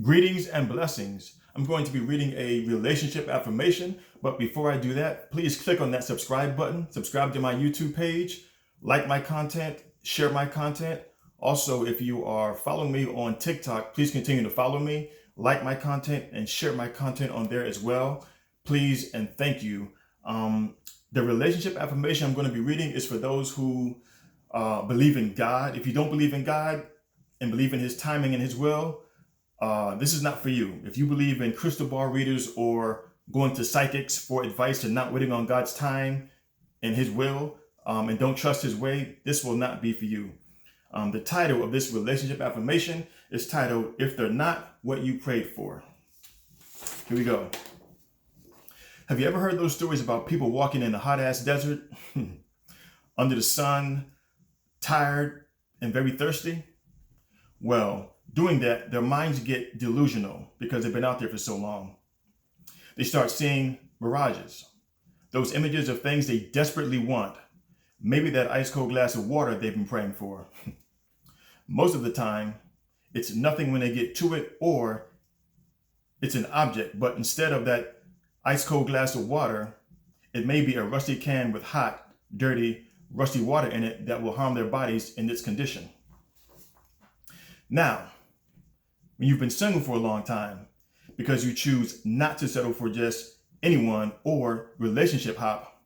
Greetings and blessings. I'm going to be reading a relationship affirmation, but before I do that, please click on that subscribe button, subscribe to my YouTube page, like my content, share my content. Also, if you are following me on TikTok, please continue to follow me, like my content, and share my content on there as well. Please and thank you. The relationship affirmation I'm going to be reading is for those who believe in God. If you don't believe in God and believe in His timing and His will, this is not for you. If you believe in crystal ball readers or going to psychics for advice and not waiting on God's time and His will, and don't trust His way, this will not be for you. The title of this relationship affirmation is titled, If They're Not What You Prayed For. Here we go. Have you ever heard those stories about people walking in a hot ass desert under the sun, tired and very thirsty? Well, doing that, their minds get delusional because they've been out there for so long. They start seeing mirages, those images of things they desperately want. Maybe that ice cold glass of water they've been praying for. Most of the time, it's nothing when they get to it, or it's an object, but instead of that ice cold glass of water, it may be a rusty can with hot, dirty, rusty water in it that will harm their bodies in its condition. Now, when you've been single for a long time because you choose not to settle for just anyone or relationship hop,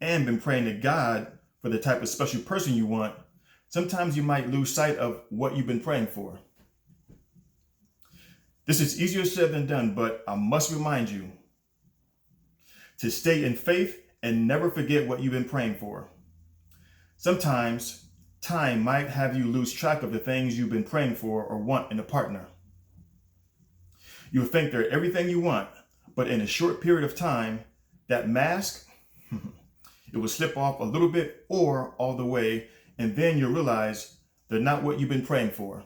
and been praying to God for the type of special person you want, sometimes you might lose sight of what you've been praying for. This is easier said than done, but I must remind you to stay in faith and never forget what you've been praying for. Sometimes time might have you lose track of the things you've been praying for or want in a partner. You'll think they're everything you want, but in a short period of time, that mask, it will slip off a little bit or all the way, and then you'll realize they're not what you've been praying for.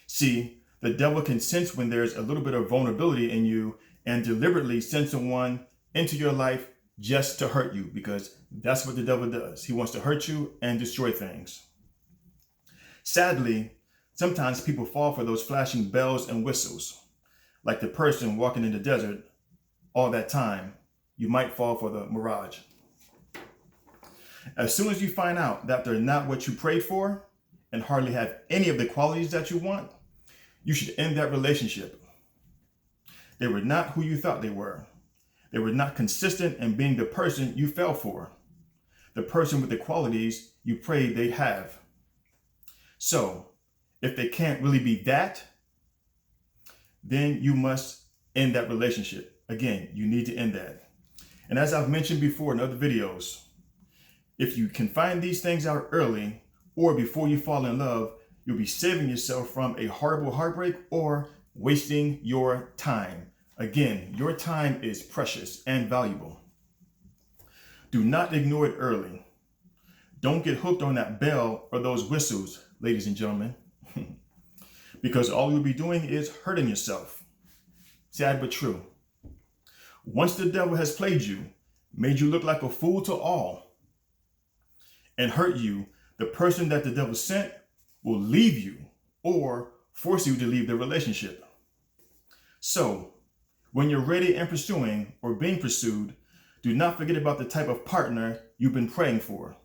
See, the devil can sense when there's a little bit of vulnerability in you and deliberately send someone into your life just to hurt you, because that's what the devil does. He wants to hurt you and destroy things. Sadly, sometimes people fall for those flashing bells and whistles. Like the person walking in the desert all that time, you might fall for the mirage. As soon as you find out that they're not what you prayed for and hardly have any of the qualities that you want, you should end that relationship. They were not who you thought they were. They were not consistent in being the person you fell for, the person with the qualities you prayed they'd have. So, if they can't really be that, then you must end that relationship. Again, you need to end that. And as I've mentioned before in other videos, if you can find these things out early or before you fall in love, you'll be saving yourself from a horrible heartbreak or wasting your time. Again, your time is precious and valuable. Do not ignore it early. Don't get hooked on that bell or those whistles, ladies and gentlemen, because all you'll be doing is hurting yourself. Sad but true. Once the devil has played you, made you look like a fool to all, and hurt you, the person that the devil sent will leave you or force you to leave the relationship. So, when you're ready and pursuing or being pursued, do not forget about the type of partner you've been praying for.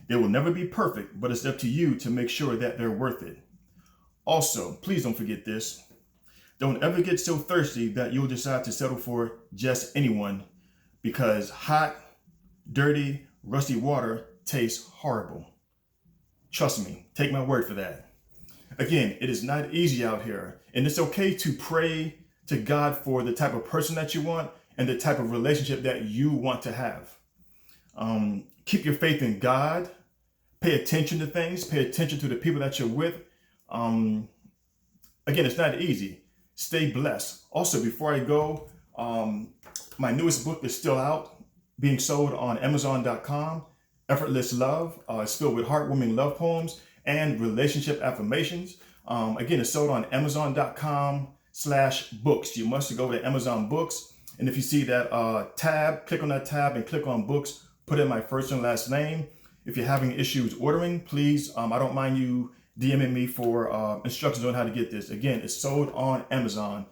They will never be perfect, but it's up to you to make sure that they're worth it. Also, please don't forget this. Don't ever get so thirsty that you'll decide to settle for just anyone, because hot, dirty, rusty water tastes horrible. Trust me, take my word for that. Again, it is not easy out here, and it's okay to pray to God for the type of person that you want and the type of relationship that you want to have. Keep your faith in God. Pay attention to things. Pay attention to the people that you're with. Again, it's not easy. Stay blessed. Also, before I go, my newest book is still out, being sold on Amazon.com. Effortless Love. It's filled with heartwarming love poems and relationship affirmations. Again, it's sold on Amazon.com/books. You must go to Amazon Books. And if you see that tab, click on that tab and click on books, put in my first and last name. If you're having issues ordering, please, I don't mind you DMing me for instructions on how to get this. Again, it's sold on Amazon,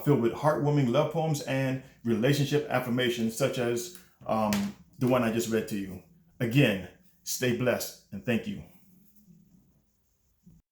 filled with heartwarming love poems and relationship affirmations, such as the one I just read to you. Again, stay blessed and thank you.